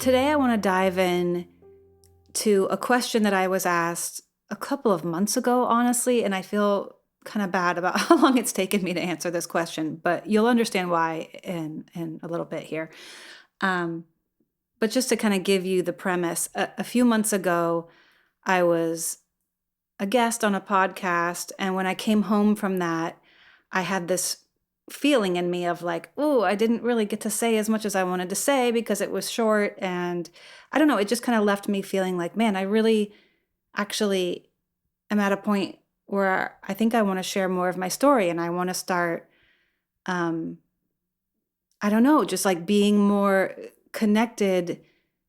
Today I want to dive in to a question that I was asked a couple of months ago, honestly, and I feel kind of bad about how long it's taken me to answer this question, but you'll understand why in a little bit here. Um, but just to kind of give you the premise, a few months ago, I was a guest on a podcast, and when I came home from that, I had this feeling in me of like, oh, I didn't really get to say as much as I wanted to say because it was short. And I don't know, it just kind of left me feeling like, man, I really actually am at a point where I think I want to share more of my story and I want to start, um, I don't know, just like being more connected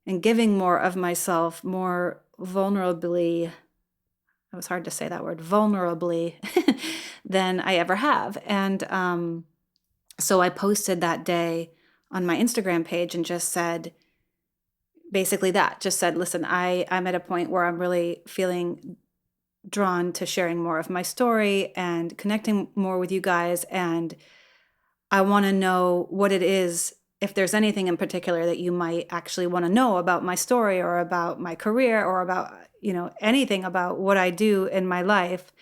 and giving more of myself more vulnerably. It was hard to say that word, vulnerably, than I ever have. And so I posted that day on my Instagram page and just said basically that, just said, listen, I'm at a point where I'm really feeling drawn to sharing more of my story and connecting more with you guys. And I want to know what it is, if there's anything in particular that you might actually want to know about my story or about my career or about, anything about what I do in my life.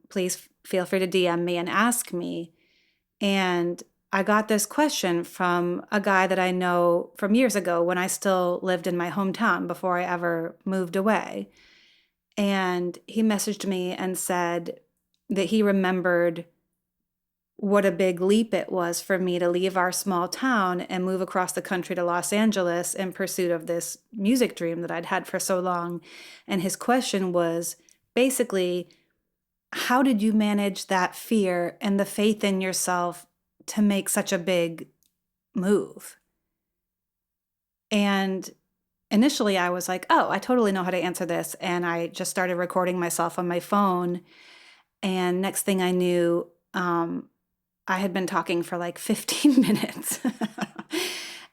Please feel free to DM me and ask me. And I got this question from a guy that I know from years ago when I still lived in my hometown before I ever moved away. And he messaged me and said that he remembered what a big leap it was for me to leave our small town and move across the country to Los Angeles in pursuit of this music dream that I'd had for so long. And his question was basically, how did you manage that fear and the faith in yourself to make such a big move? And initially I was like, oh, I totally know how to answer this. And I just started recording myself on my phone. And next thing I knew, I had been talking for like 15 minutes.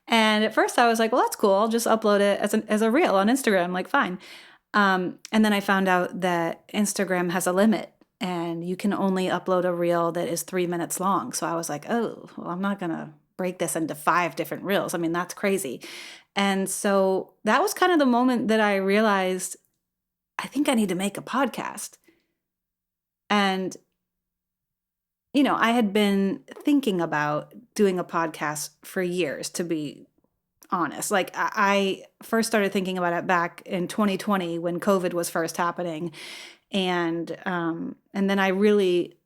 And at first I was like, well, that's cool. I'll just upload it as a reel on Instagram. Like, fine. And then I found out that Instagram has a limit and you can only upload a reel that is 3 minutes long. So I was like, oh, well, I'm not going to break this into 5 different reels. I mean, that's crazy. And so that was kind of the moment that I realized I think I need to make a podcast. And, I had been thinking about doing a podcast for years, to be honest. Like I first started thinking about it back in 2020 when COVID was first happening. And then I really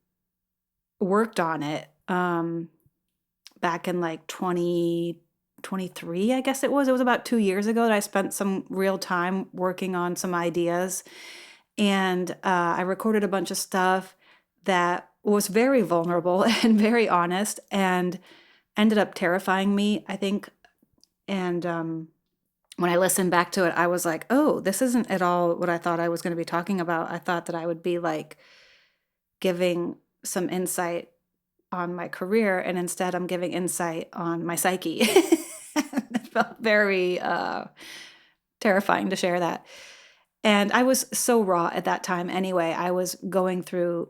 worked on it back in like 2023, I guess it was. It was about 2 years ago that I spent some real time working on some ideas. And I recorded a bunch of stuff that was very vulnerable and very honest and ended up terrifying me, I think. And when I listened back to it, I was like, oh, this isn't at all what I thought I was going to be talking about. I thought that I would be like giving some insight on my career, and instead I'm giving insight on my psyche. It felt very terrifying to share that. And I was so raw at that time anyway. I was going through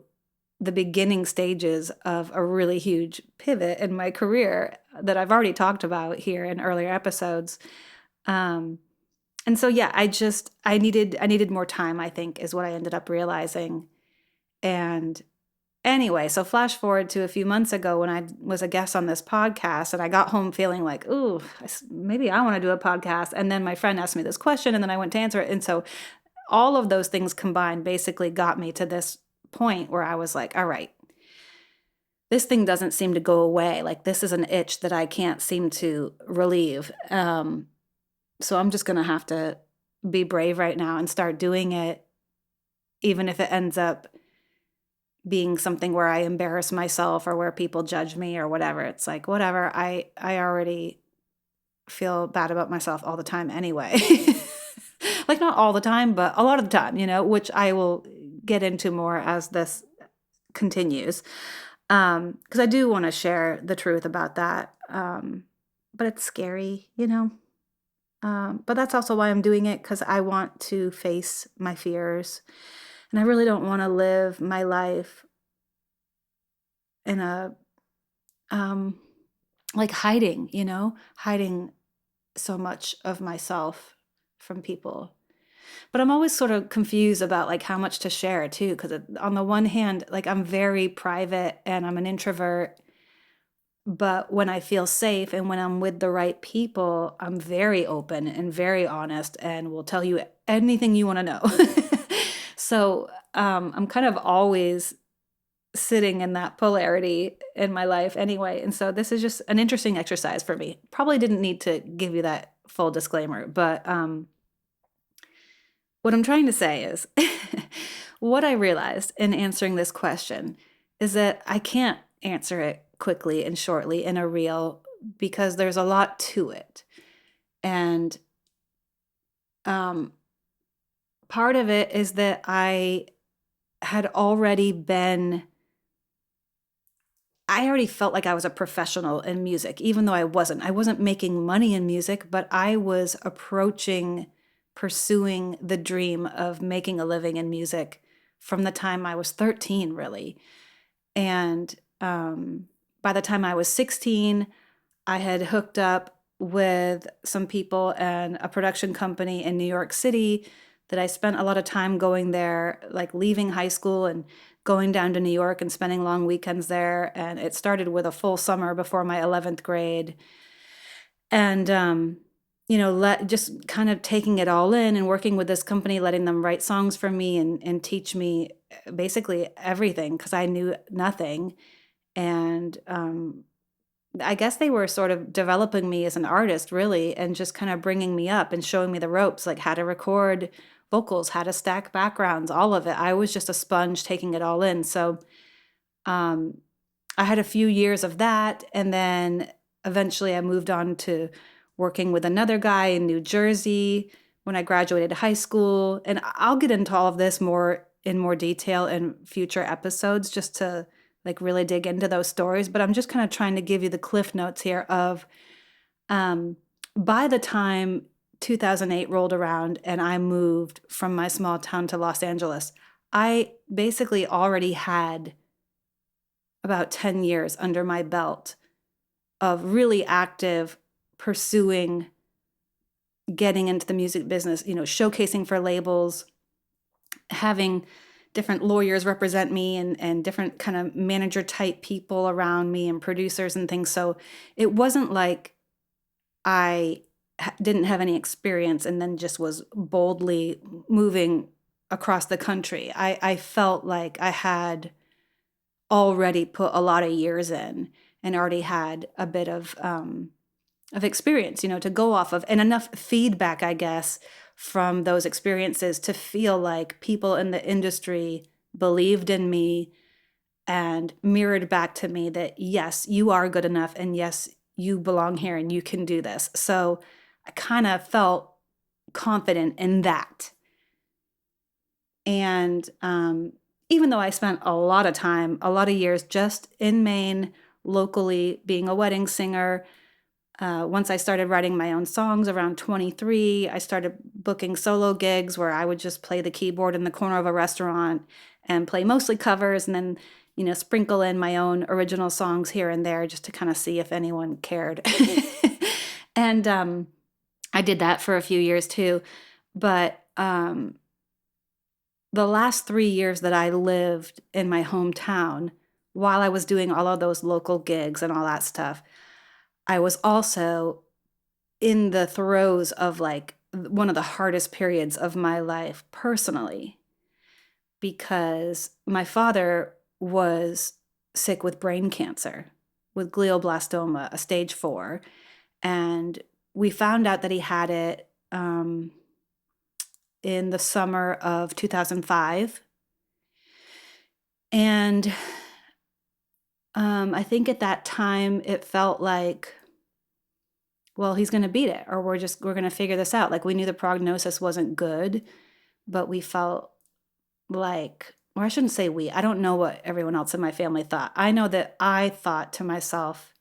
the beginning stages of a really huge pivot in my career that I've already talked about here in earlier episodes. And so yeah, I needed more time, I think, is what I ended up realizing. And anyway, so flash forward to a few months ago when I was a guest on this podcast and I got home feeling like, ooh, maybe I want to do a podcast. And then my friend asked me this question and then I went to answer it. And so all of those things combined basically got me to this point where I was like, all right, this thing doesn't seem to go away. Like this is an itch that I can't seem to relieve. So I'm just going to have to be brave right now and start doing it, even if it ends up being something where I embarrass myself or where people judge me or whatever. It's like, whatever. I already feel bad about myself all the time anyway. Like not all the time, but a lot of the time, which I will get into more as this continues. Because I do want to share the truth about that. But it's scary, But that's also why I'm doing it, because I want to face my fears. And I really don't want to live my life in a, like hiding so much of myself from people. But I'm always sort of confused about like how much to share too, because on the one hand, like I'm very private and I'm an introvert, but when I feel safe and when I'm with the right people, I'm very open and very honest and will tell you anything you want to know. So I'm kind of always sitting in that polarity in my life anyway. And so this is just an interesting exercise for me. Probably didn't need to give you that full disclaimer, but what I'm trying to say is what I realized in answering this question is that I can't answer it quickly and shortly in a reel because there's a lot to it. And part of it is that I had already been, I already felt like I was a professional in music, even though I wasn't. I wasn't making money in music, but I was pursuing the dream of making a living in music from the time I was 13, really. And by the time I was 16, I had hooked up with some people and a production company in New York City that I spent a lot of time going there, like leaving high school and going down to New York and spending long weekends there. And it started with a full summer before my 11th grade. And, just kind of taking it all in and working with this company, letting them write songs for me and teach me basically everything because I knew nothing. And I guess they were sort of developing me as an artist, really, and just kind of bringing me up and showing me the ropes, like how to record vocals, how to stack backgrounds, all of it. I was just a sponge taking it all in. So um, I had a few years of that. And then eventually I moved on to working with another guy in New Jersey when I graduated high school. And I'll get into all of this in more detail in future episodes just to like really dig into those stories. But I'm just kind of trying to give you the cliff notes here of by the time 2008 rolled around and I moved from my small town to Los Angeles, I basically already had about 10 years under my belt of really active pursuing getting into the music business, showcasing for labels, having different lawyers represent me and different kind of manager type people around me and producers and things. So it wasn't like I didn't have any experience and then just was boldly moving across the country. I felt like I had already put a lot of years in and already had a bit of experience, to go off of, and enough feedback, I guess, from those experiences to feel like people in the industry believed in me and mirrored back to me that, yes, you are good enough and yes, you belong here and you can do this. So I kind of felt confident in that. And even though I spent a lot of time, a lot of years just in Maine, locally, being a wedding singer, once I started writing my own songs around 23, I started booking solo gigs where I would just play the keyboard in the corner of a restaurant and play mostly covers and then, sprinkle in my own original songs here and there just to kind of see if anyone cared. And I did that for a few years too. But the last 3 years that I lived in my hometown, while I was doing all of those local gigs and all that stuff, I was also in the throes of like one of the hardest periods of my life personally, because my father was sick with brain cancer, with glioblastoma, a stage 4. And we found out that he had it in the summer of 2005. And I think at that time it felt like, well, he's going to beat it, or we're going to figure this out. Like we knew the prognosis wasn't good, but we felt like, or I shouldn't say we, I don't know what everyone else in my family thought. I know that I thought to myself,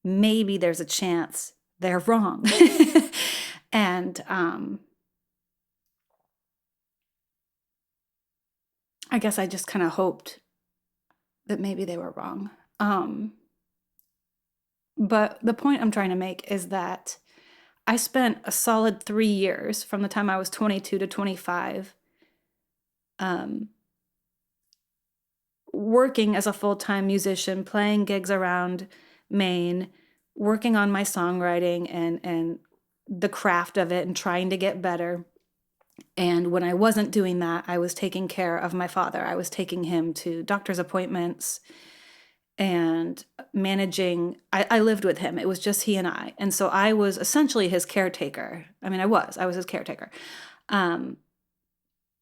maybe there's a chance they're wrong. And I guess I just kind of hoped that maybe they were wrong. But the point I'm trying to make is that I spent a solid 3 years from the time I was 22 to 25 um, working as a full-time musician, playing gigs around Maine, working on my songwriting and the craft of it and trying to get better. And when I wasn't doing that, I was taking care of my father. I was taking him to doctor's appointments and managing. I lived with him. It was just he and I. And so I was essentially his caretaker. I mean, I was his caretaker. Um,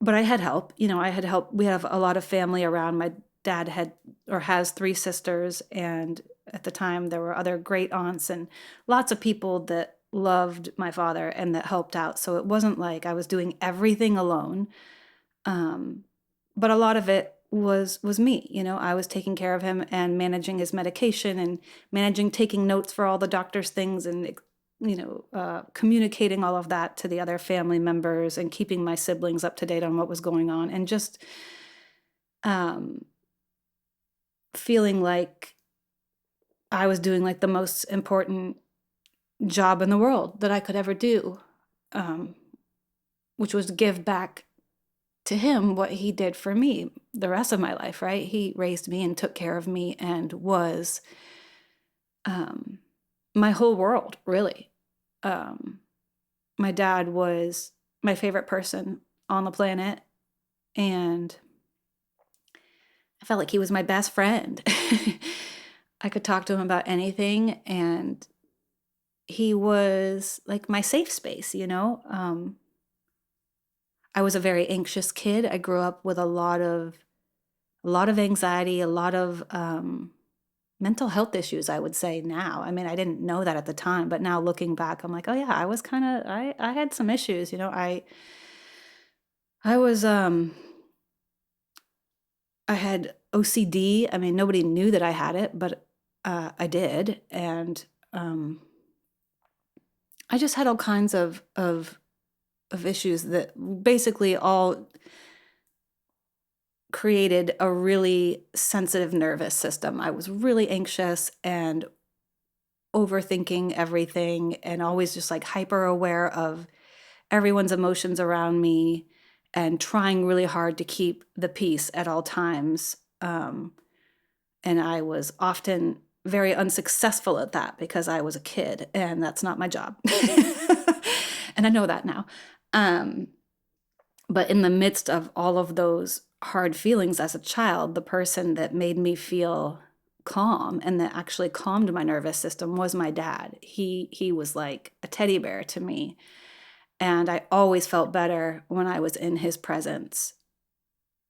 but I had help. I had help. We have a lot of family around. My dad had or has 3 sisters. And at the time, there were other great aunts and lots of people that loved my father and that helped out. So it wasn't like I was doing everything alone. Um, but a lot of it was me. I was taking care of him and managing his medication and managing taking notes for all the doctor's things and communicating all of that to the other family members and keeping my siblings up to date on what was going on and just um, feeling like I was doing like the most important job in the world that I could ever do, um, which was to give back to him what he did for me the rest of my life, right? He raised me and took care of me and was um, my whole world, really. Um, my dad was my favorite person on the planet, and I felt like he was my best friend. I could talk to him about anything, and he was like my safe space. I was a very anxious kid. I grew up with a lot of anxiety, a lot of mental health issues, I would say now. I mean, I didn't know that at the time, but now looking back, I'm like, oh yeah, I had some issues. I was I had OCD. I mean, nobody knew that I had it, but I did, and I just had all kinds of issues that basically all created a really sensitive nervous system. I was really anxious and overthinking everything and always just like hyper aware of everyone's emotions around me and trying really hard to keep the peace at all times. And I was often very unsuccessful at that because I was a kid and that's not my job. And I know that now. But in the midst of all of those hard feelings as a child, the person that made me feel calm and that actually calmed my nervous system was my dad. He was like a teddy bear to me. And I always felt better when I was in his presence.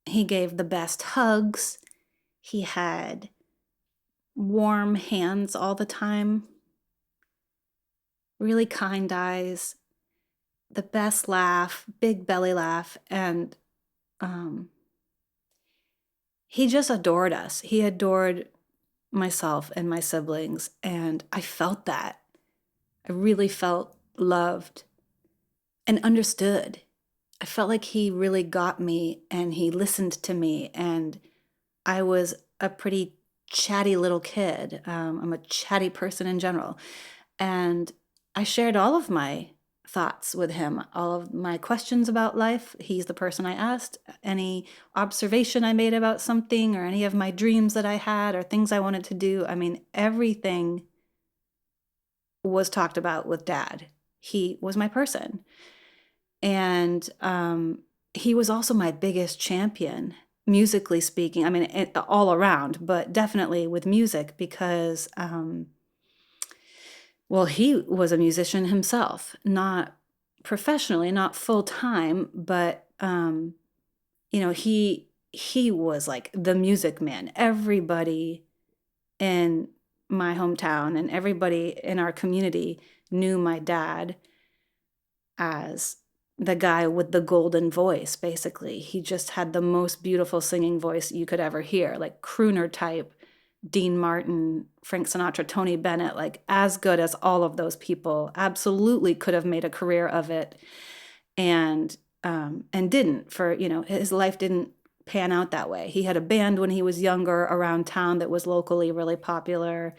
He gave the best hugs. He had warm hands all the time, really kind eyes, the best laugh, big belly laugh. And he just adored us. He adored myself and my siblings. And I felt that. I really felt loved and understood. I felt like he really got me and he listened to me. And I was a pretty chatty little kid. I'm a chatty person in general. And I shared all of my thoughts with him, all of my questions about life. He's the person I asked. Any observation I made about something or any of my dreams that I had or things I wanted to do. I mean, everything was talked about with Dad. He was my person. And he was also my biggest champion, musically speaking. I mean, all around, but definitely with music because well, he was a musician himself, not professionally, not full time, but he was like the music man. Everybody in my hometown and everybody in our community knew my dad as the guy with the golden voice, basically. He just had the most beautiful singing voice you could ever hear, like crooner type. Dean Martin, Frank Sinatra, Tony Bennett, like as good as all of those people, absolutely could have made a career of it, and didn't. His life didn't pan out that way. He had a band when he was younger around town that was locally really popular,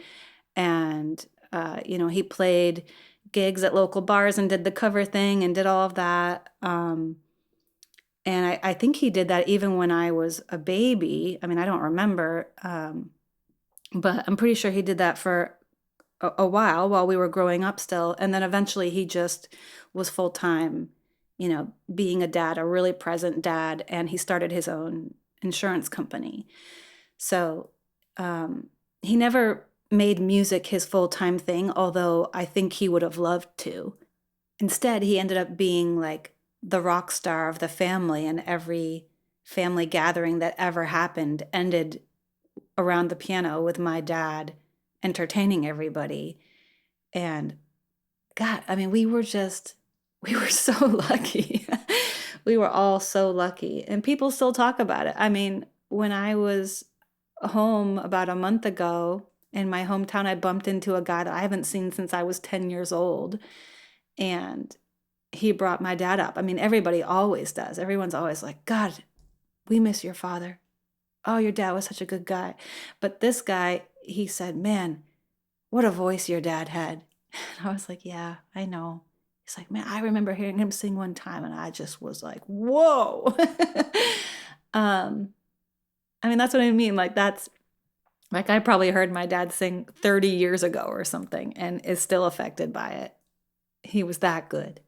and he played gigs at local bars and did the cover thing and did all of that. And I think he did that even when I was a baby. I mean, I don't remember, but I'm pretty sure he did that for a while we were growing up still. And then eventually he just was full time, being a dad, a really present dad. And he started his own insurance company. So he never made music his full time thing, although I think he would have loved to. Instead, he ended up being like the rock star of the family, and every family gathering that ever happened ended around the piano with my dad entertaining everybody. And God, I mean, we were so lucky. We were all so lucky. And people still talk about it. I mean, when I was home about a month ago in my hometown, I bumped into a guy that I haven't seen since I was 10 years old. And he brought my dad up. I mean, everybody always does. Everyone's always like, God, we miss your father. Oh, your dad was such a good guy. But this guy, he said, man, what a voice your dad had. And I was like, yeah, I know. He's like, man, I remember hearing him sing one time and I just was like, whoa. I mean, that's what I mean. Like I probably heard my dad sing 30 years ago or something and is still affected by it. He was that good.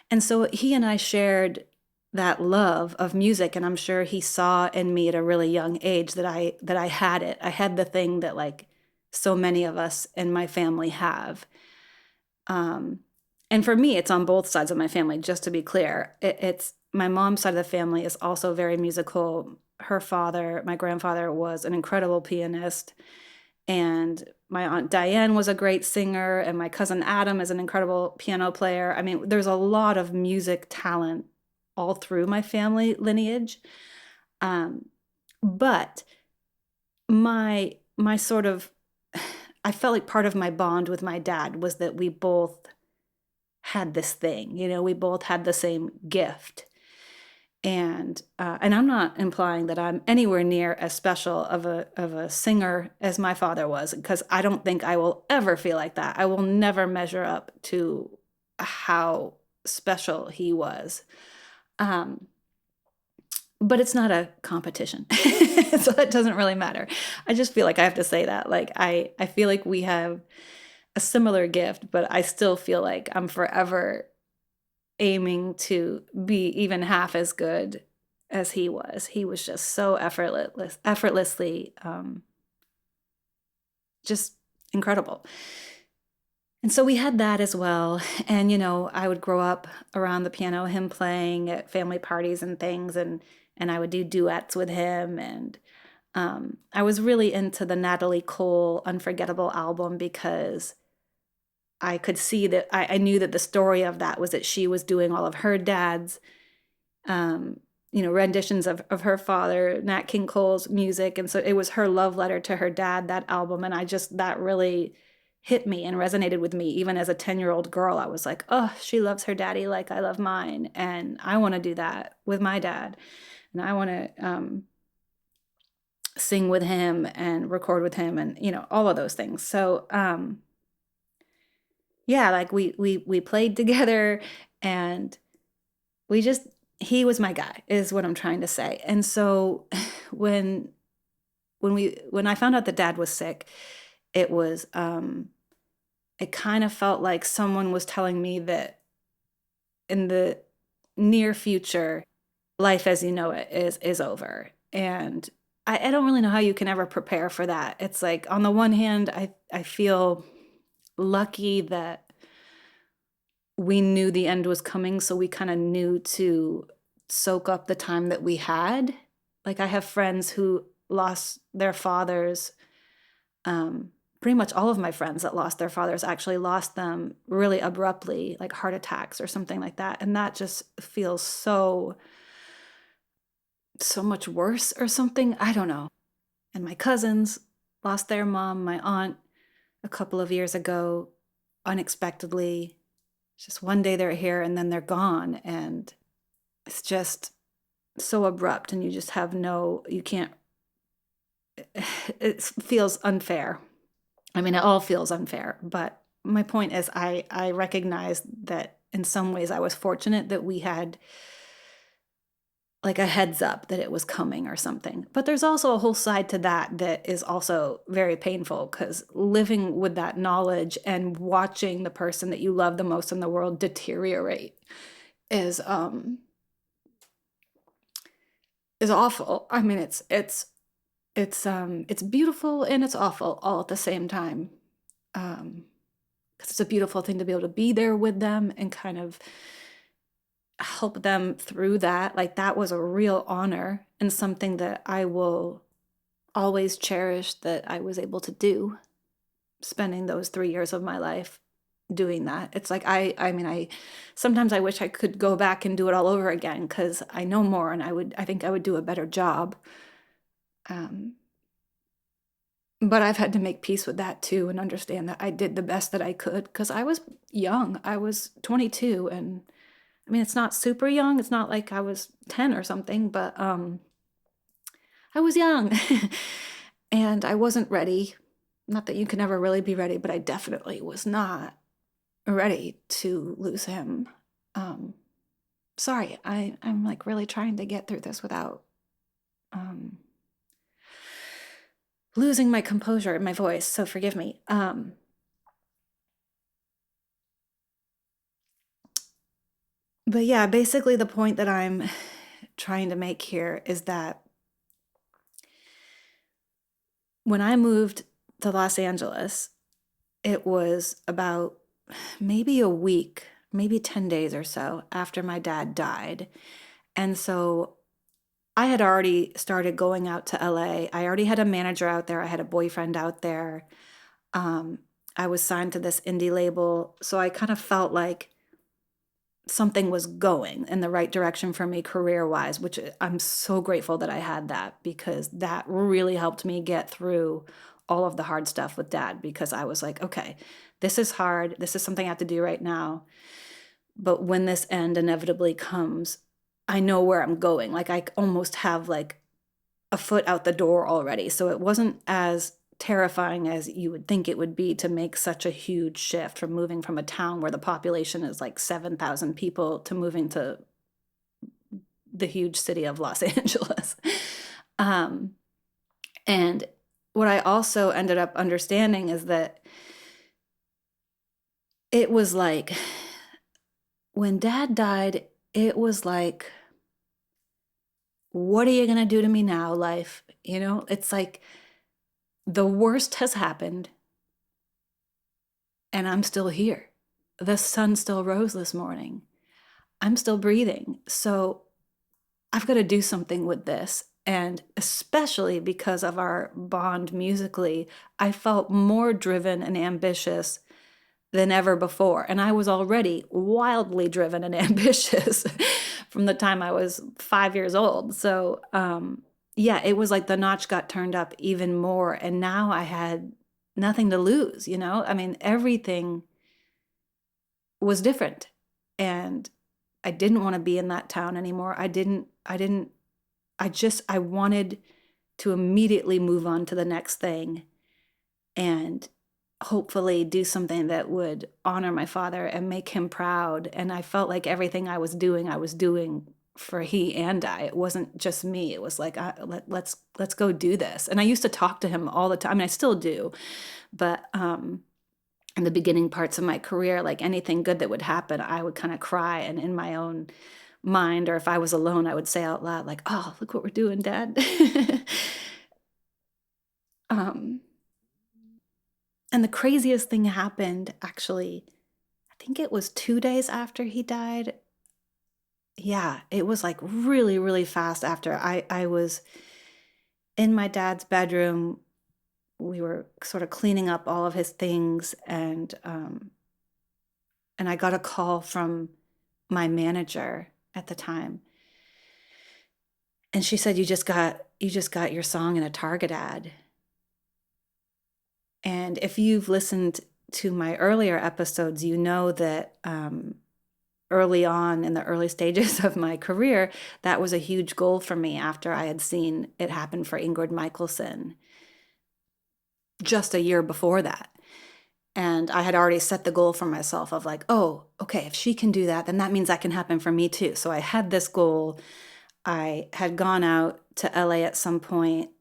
And so he and I shared that love of music, and I'm sure he saw in me at a really young age that I had it. I had the thing that like so many of us in my family have. And for me, it's on both sides of my family, just to be clear. It's my mom's side of the family is also very musical. Her father, my grandfather, was an incredible pianist. And my Aunt Diane was a great singer, and my cousin Adam is an incredible piano player. I mean, there's a lot of music talent all through my family lineage. But my sort of, I felt like part of my bond with my dad was that we both had this thing, we both had the same gift. And I'm not implying that I'm anywhere near as special of a singer as my father was, because I don't think I will ever feel like that. I will never measure up to how special he was. But it's not a competition, so that doesn't really matter. I just feel like I have to say that. Like I feel like we have a similar gift, but I still feel like I'm forever aiming to be even half as good as he was. He was just so effortlessly, just incredible. And so we had that as well. And, I would grow up around the piano, him playing at family parties and things, and I would do duets with him. And I was really into the Natalie Cole Unforgettable album because I could see that I knew that the story of that was that she was doing all of her dad's, renditions of her father, Nat King Cole's music. And so it was her love letter to her dad, that album. And that really hit me and resonated with me. Even as a 10-year-old girl, I was like, oh, she loves her daddy like I love mine. And I want to do that with my dad. And I want to sing with him and record with him and, all of those things. So, yeah, like we played together, and he was my guy, is what I'm trying to say. And so when I found out that Dad was sick, it was it kind of felt like someone was telling me that in the near future, life as you know it is over. And I don't really know how you can ever prepare for that. It's like, on the one hand, I feel lucky that we knew the end was coming, so we kind of knew to soak up the time that we had. Like, I have friends who lost their fathers. Pretty much all of my friends that lost their fathers actually lost them really abruptly, like heart attacks or something like that. And that just feels so much worse or something. I don't know. And my cousins lost their mom, my aunt, a couple of years ago, unexpectedly. Just one day they're here and then they're gone. And it's just so abrupt, and you just have you can't, it feels unfair. I mean, it all feels unfair, but my point is I recognize that in some ways I was fortunate that we had like a heads up that it was coming or something. But there's also a whole side to that that is also very painful, because living with that knowledge and watching the person that you love the most in the world deteriorate is awful. I mean, it's beautiful and it's awful all at the same time. Because it's a beautiful thing to be able to be there with them and kind of help them through that. Like, that was a real honor and something that I will always cherish that I was able to do, spending those 3 years of my life doing that. It's like, I mean, I sometimes I wish I could go back and do it all over again, because I know more and I think I would do a better job. Um, but I've had to make peace with that too, and understand that I did the best that I could, because I was young. I was 22, and I mean, it's not super young. It's not like I was 10 or something, but I was young and I wasn't ready. Not that you can never really be ready, but I definitely was not ready to lose him. Sorry, I'm like really trying to get through this without losing my composure in my voice, so forgive me. But yeah, basically the point that I'm trying to make here is that when I moved to Los Angeles, it was about maybe a week, maybe 10 days or so after my dad died. And so I had already started going out to LA. I already had a manager out there. I had a boyfriend out there. I was signed to this indie label. So I kind of felt like something was going in the right direction for me career-wise, which I'm so grateful that I had that, because that really helped me get through all of the hard stuff with dad, because I was like, okay, this is hard. This is something I have to do right now. But when this end inevitably comes, I know where I'm going. Like, I almost have like a foot out the door already. So it wasn't as terrifying as you would think it would be to make such a huge shift from moving from a town where the population is like 7,000 people to moving to the huge city of Los Angeles. And what I also ended up understanding is that it was like, when dad died, it was like, what are you going to do to me now, life? You know, it's like the worst has happened and I'm still here. The sun still rose this morning. I'm still breathing. So I've got to do something with this. And especially because of our bond musically, I felt more driven and ambitious than ever before. And I was already wildly driven and ambitious from the time I was 5 years old. So, yeah, it was like the notch got turned up even more. And now I had nothing to lose, you know? I mean, everything was different. And I didn't want to be in that town anymore. I wanted to immediately move on to the next thing and hopefully do something that would honor my father and make him proud. And I felt like everything I was doing for he and I. It wasn't just me. It was like, let's go do this. And I used to talk to him all the time. I mean, I still do, but in the beginning parts of my career, like anything good that would happen, I would kind of cry, and in my own mind, or if I was alone, I would say out loud, like, "Oh, look what we're doing, Dad." um, and the craziest thing happened, actually, I think it was 2 days after he died. Yeah, it was like really, really fast after. I was in my dad's bedroom. We were sort of cleaning up all of his things, and I got a call from my manager at the time. And she said, you just got your song in a Target ad. And if you've listened to my earlier episodes, you know that early on in the early stages of my career, that was a huge goal for me after I had seen it happen for Ingrid Michaelson just a year before that. And I had already set the goal for myself of like, oh, okay, if she can do that, then that means that can happen for me too. So I had this goal. I had gone out to LA at some point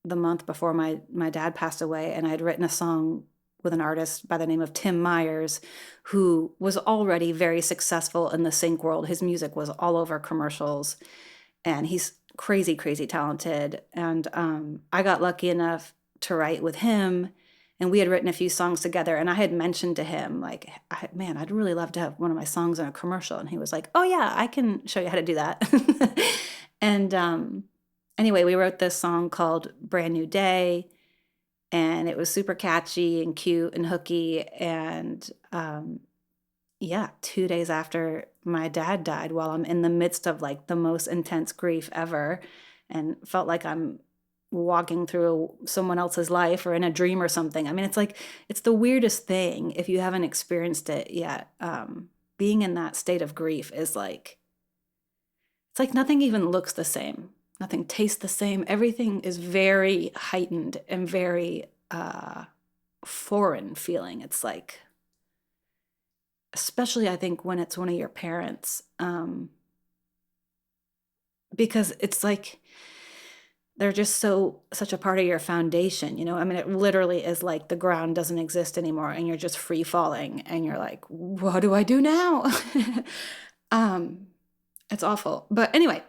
the month before my dad passed away, and I had written a song with an artist by the name of Tim Myers, who was already very successful in the sync world. His music was all over commercials, and he's crazy, crazy talented. And I got lucky enough to write with him, and we had written a few songs together. And I had mentioned to him, like, man, I'd really love to have one of my songs in a commercial. And he was like, oh yeah, I can show you how to do that. And anyway, we wrote this song called Brand New Day, and it was super catchy and cute and hooky. And yeah, 2 days after my dad died, while I'm in the midst of like the most intense grief ever, and felt like I'm walking through someone else's life or in a dream or something. I mean, it's like, it's the weirdest thing if you haven't experienced it yet. Being in that state of grief is like, it's like nothing even looks the same. Nothing tastes the same. Everything is very heightened and very foreign feeling. It's like, especially I think when it's one of your parents, because it's like they're just such a part of your foundation, you know? I mean, it literally is like the ground doesn't exist anymore and you're just free falling and you're like, what do I do now? It's awful. But anyway,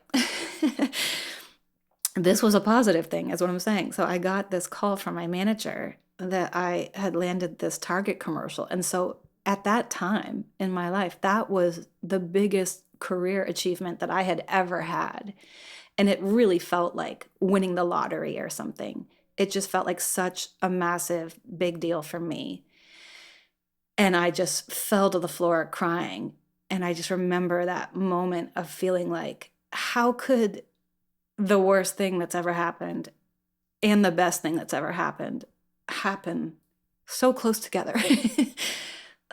this was a positive thing, is what I'm saying. So I got this call from my manager that I had landed this Target commercial. And so at that time in my life, that was the biggest career achievement that I had ever had. And it really felt like winning the lottery or something. It just felt like such a massive, big deal for me. And I just fell to the floor crying. And I just remember that moment of feeling like, how could the worst thing that's ever happened and the best thing that's ever happened happen so close together?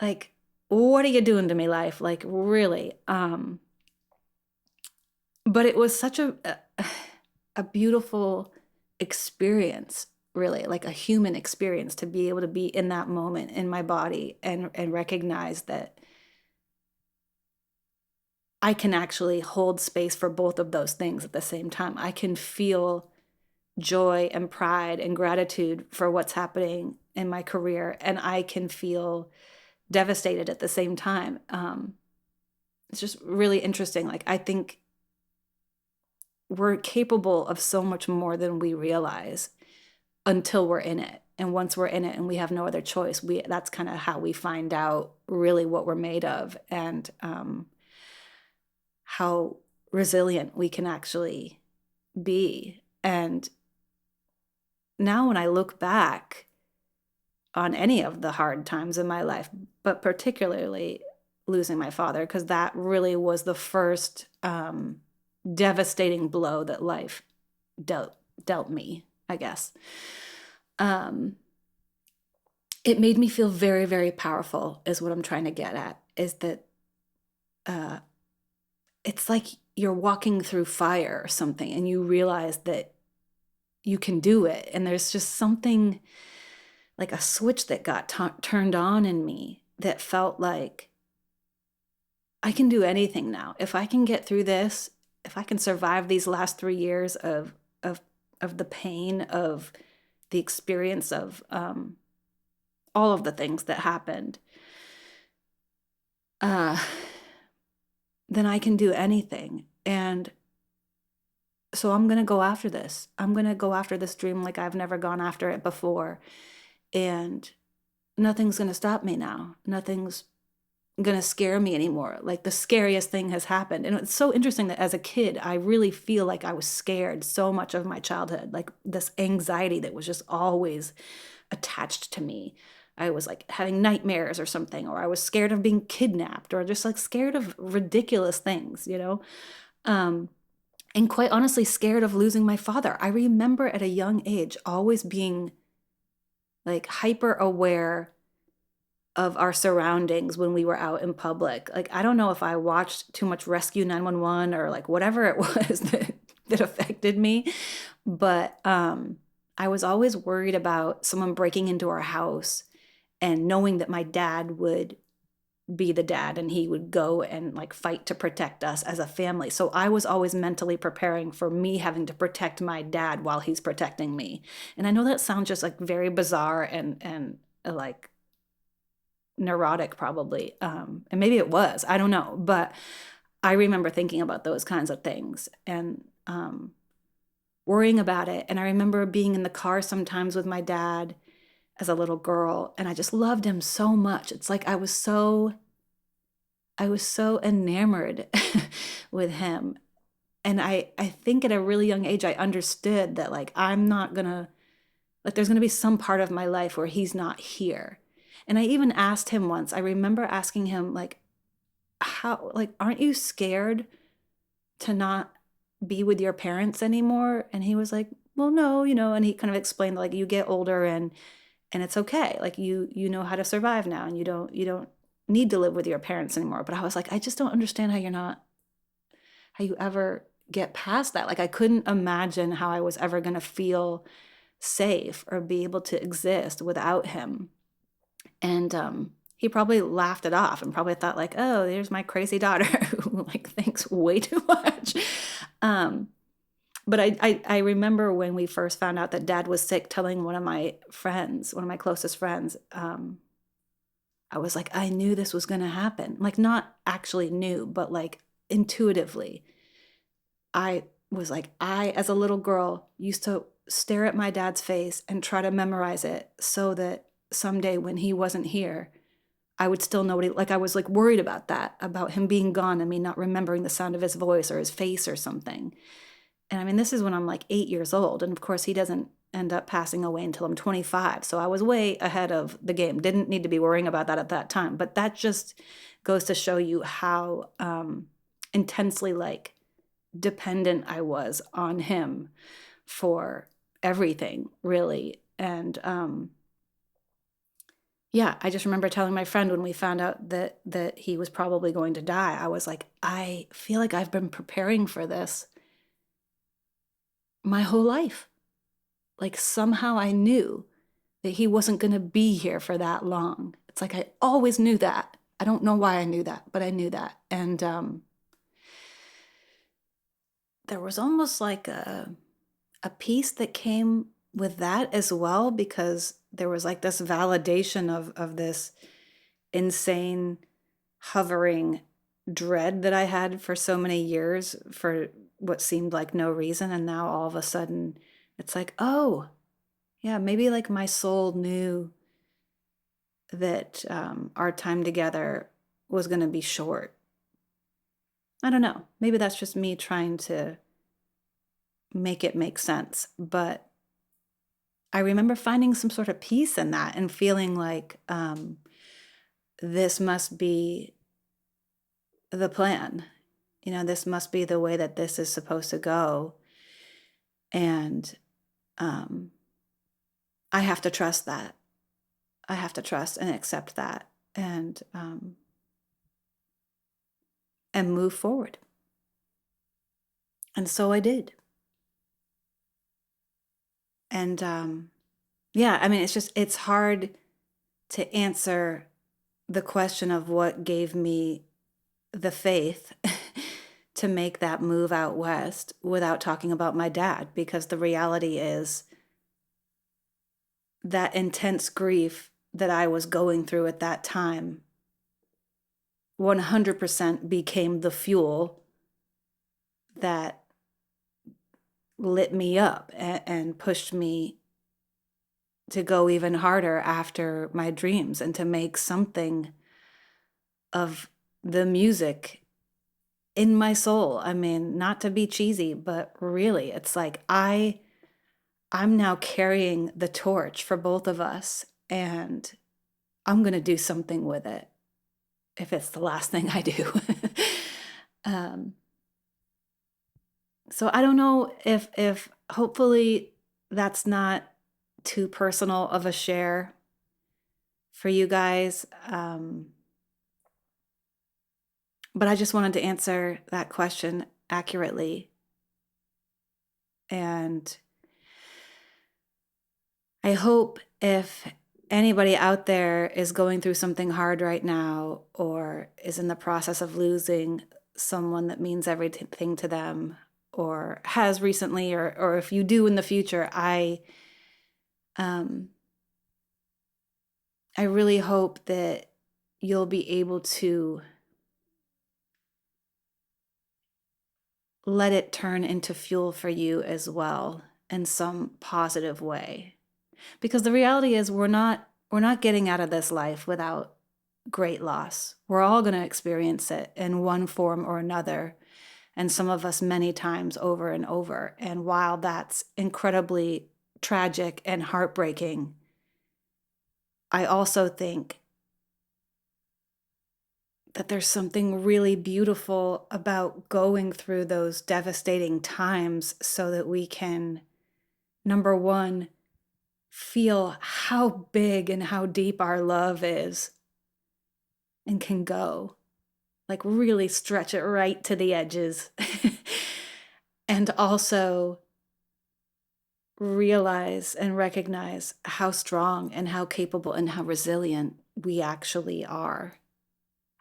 Like, what are you doing to me, life? Like, really? But it was such a beautiful experience, really, like a human experience, to be able to be in that moment in my body and recognize that I can actually hold space for both of those things at the same time. I can feel joy and pride and gratitude for what's happening in my career, and I can feel devastated at the same time. It's just really interesting. Like, I think we're capable of so much more than we realize until we're in it. And once we're in it and we have no other choice, that's kind of how we find out really what we're made of, and how resilient we can actually be. And now when I look back on any of the hard times in my life, but particularly losing my father, because that really was the first devastating blow that life dealt me, I guess. It made me feel very, very powerful, is what I'm trying to get at, is that it's like you're walking through fire or something and you realize that you can do it. And there's just something like a switch that got turned on in me that felt like I can do anything now. If I can get through this, if I can survive these last 3 years of the pain, of the experience of all of the things that happened, then I can do anything. And so I'm going to go after this. I'm going to go after this dream like I've never gone after it before. And nothing's going to stop me now. Nothing's going to scare me anymore. Like, the scariest thing has happened. And it's so interesting that as a kid, I really feel like I was scared so much of my childhood, like this anxiety that was just always attached to me. I was like having nightmares or something, or I was scared of being kidnapped, or just like scared of ridiculous things, you know? And quite honestly, scared of losing my father. I remember at a young age always being like hyper aware of our surroundings when we were out in public. Like, I don't know if I watched too much Rescue 911 or like whatever it was that affected me, but I was always worried about someone breaking into our house and knowing that my dad would be the dad and he would go and like fight to protect us as a family. So I was always mentally preparing for me having to protect my dad while he's protecting me. And I know that sounds just like very bizarre and like neurotic probably. And maybe it was, I don't know, but I remember thinking about those kinds of things and worrying about it. And I remember being in the car sometimes with my dad as a little girl, and I just loved him so much. It's like I was so enamored with him. And I think at a really young age, I understood that like, I'm not gonna, like, there's gonna be some part of my life where he's not here. And I even asked him once, I remember asking him, like, how, like, aren't you scared to not be with your parents anymore? And he was like, well, no, and he kind of explained, like, you get older and it's okay. Like you know how to survive now and you don't need to live with your parents anymore. But I was like, I just don't understand how you ever get past that. Like I couldn't imagine how I was ever going to feel safe or be able to exist without him. And he probably laughed it off and probably thought like, oh, there's my crazy daughter who like thinks way too much. But I remember when we first found out that dad was sick, telling one of my closest friends, I was like, I knew this was going to happen. Like not actually knew, but like intuitively. I was like, I, as a little girl, used to stare at my dad's face and try to memorize it so that someday when he wasn't here, I would still know what he, like I was like worried about that, about him being gone and me not remembering the sound of his voice or his face or something. And I mean, this is when I'm like 8 years old. And of course, he doesn't end up passing away until I'm 25. So I was way ahead of the game. Didn't need to be worrying about that at that time. But that just goes to show you how intensely like dependent I was on him for everything, really. And yeah, I just remember telling my friend when we found out that he was probably going to die, I was like, I feel like I've been preparing for this my whole life. Like somehow I knew that he wasn't going to be here for that long. It's like I always knew that. I don't know why I knew that, but I knew that. And there was almost like a peace that came with that as well, because there was like this validation of this insane hovering dread that I had for so many years for what seemed like no reason. And now all of a sudden it's like, oh, yeah, maybe like my soul knew that our time together was going to be short. I don't know. Maybe that's just me trying to make it make sense. But I remember finding some sort of peace in that and feeling like this must be the plan. This must be the way that this is supposed to go. And I have to trust that. I have to trust and accept that and move forward. And so I did. And yeah, I mean, it's hard to answer the question of what gave me the faith to make that move out west without talking about my dad, because the reality is that intense grief that I was going through at that time 100% became the fuel that lit me up and pushed me to go even harder after my dreams and to make something of the music in my soul. I mean, not to be cheesy, but really, it's like I'm now carrying the torch for both of us, and I'm going to do something with it if it's the last thing I do. So I don't know if hopefully that's not too personal of a share for you guys. But I just wanted to answer that question accurately. And I hope if anybody out there is going through something hard right now, or is in the process of losing someone that means everything to them, or has recently, or if you do in the future, I really hope that you'll be able to let it turn into fuel for you as well in some positive way. Because the reality is we're not getting out of this life without great loss. We're all going to experience it in one form or another, and some of us many times over and over. And while that's incredibly tragic and heartbreaking, I also think that there's something really beautiful about going through those devastating times so that we can, number one, feel how big and how deep our love is and can go. Like really stretch it right to the edges. And also realize and recognize how strong and how capable and how resilient we actually are.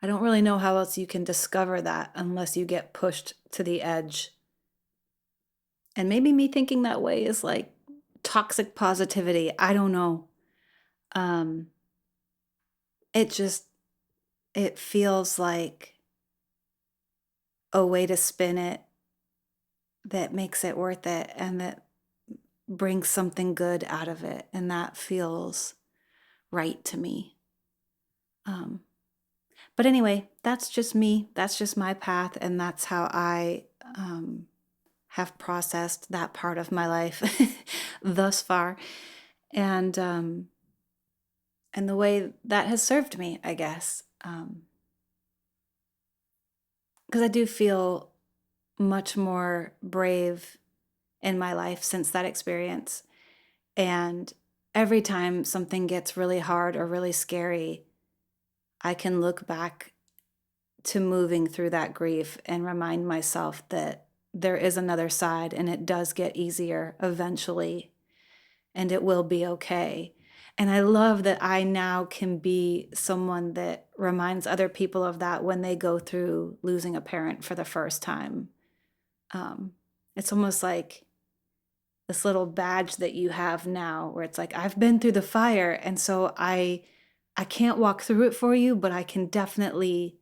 I don't really know how else you can discover that unless you get pushed to the edge. And maybe me thinking that way is like toxic positivity. I don't know. It feels like a way to spin it that makes it worth it and that brings something good out of it. And that feels right to me. But anyway, that's just me. That's just my path. And that's how I have processed that part of my life thus far. And the way that has served me, I guess. Because I do feel much more brave in my life since that experience. And every time something gets really hard or really scary, I can look back to moving through that grief and remind myself that there is another side and it does get easier eventually and it will be okay. And I love that I now can be someone that reminds other people of that when they go through losing a parent for the first time. It's almost like this little badge that you have now where it's like, I've been through the fire. And so I can't walk through it for you, but I can definitely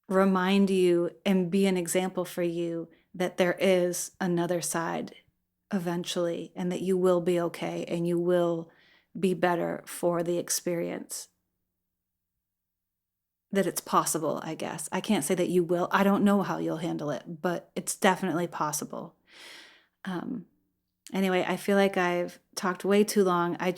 remind you and be an example for you that there is another side eventually and that you will be okay and you will be better for the experience. That it's possible, I guess. I can't say that you will. I don't know how you'll handle it, but it's definitely possible. Anyway, I feel like I've talked way too long. I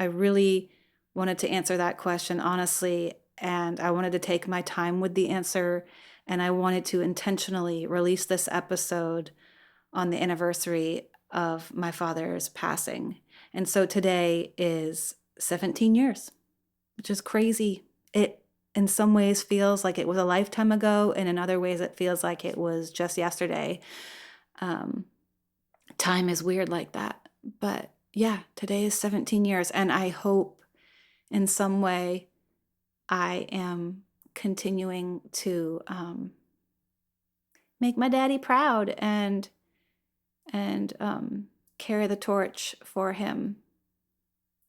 really wanted to answer that question honestly, and I wanted to take my time with the answer, and I wanted to intentionally release this episode on the anniversary of my father's passing. And so today is 17 years, which is crazy. It in some ways feels like it was a lifetime ago, and in other ways it feels like it was just yesterday. Time is weird like that. But yeah, today is 17 years, and I hope in some way I am continuing to make my daddy proud and carry the torch for him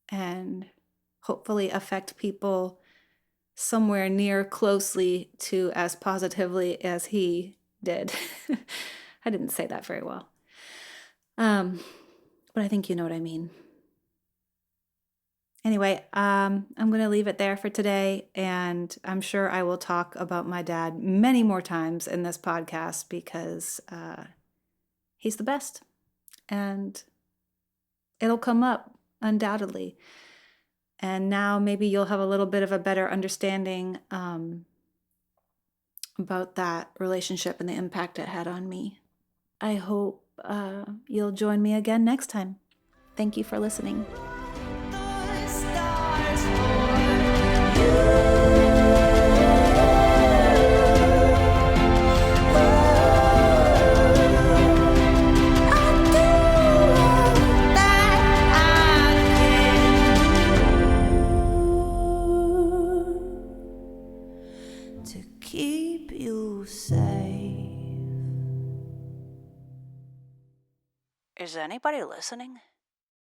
and hopefully affect people somewhere near closely to as positively as he did. I didn't say that very well. But I think you know what I mean. Anyway, I'm going to leave it there for today, and I'm sure I will talk about my dad many more times in this podcast because he's the best, and it'll come up undoubtedly. And now maybe you'll have a little bit of a better understanding about that relationship and the impact it had on me. I hope you'll join me again next time. Thank you for listening. keep you safe. Is anybody listening?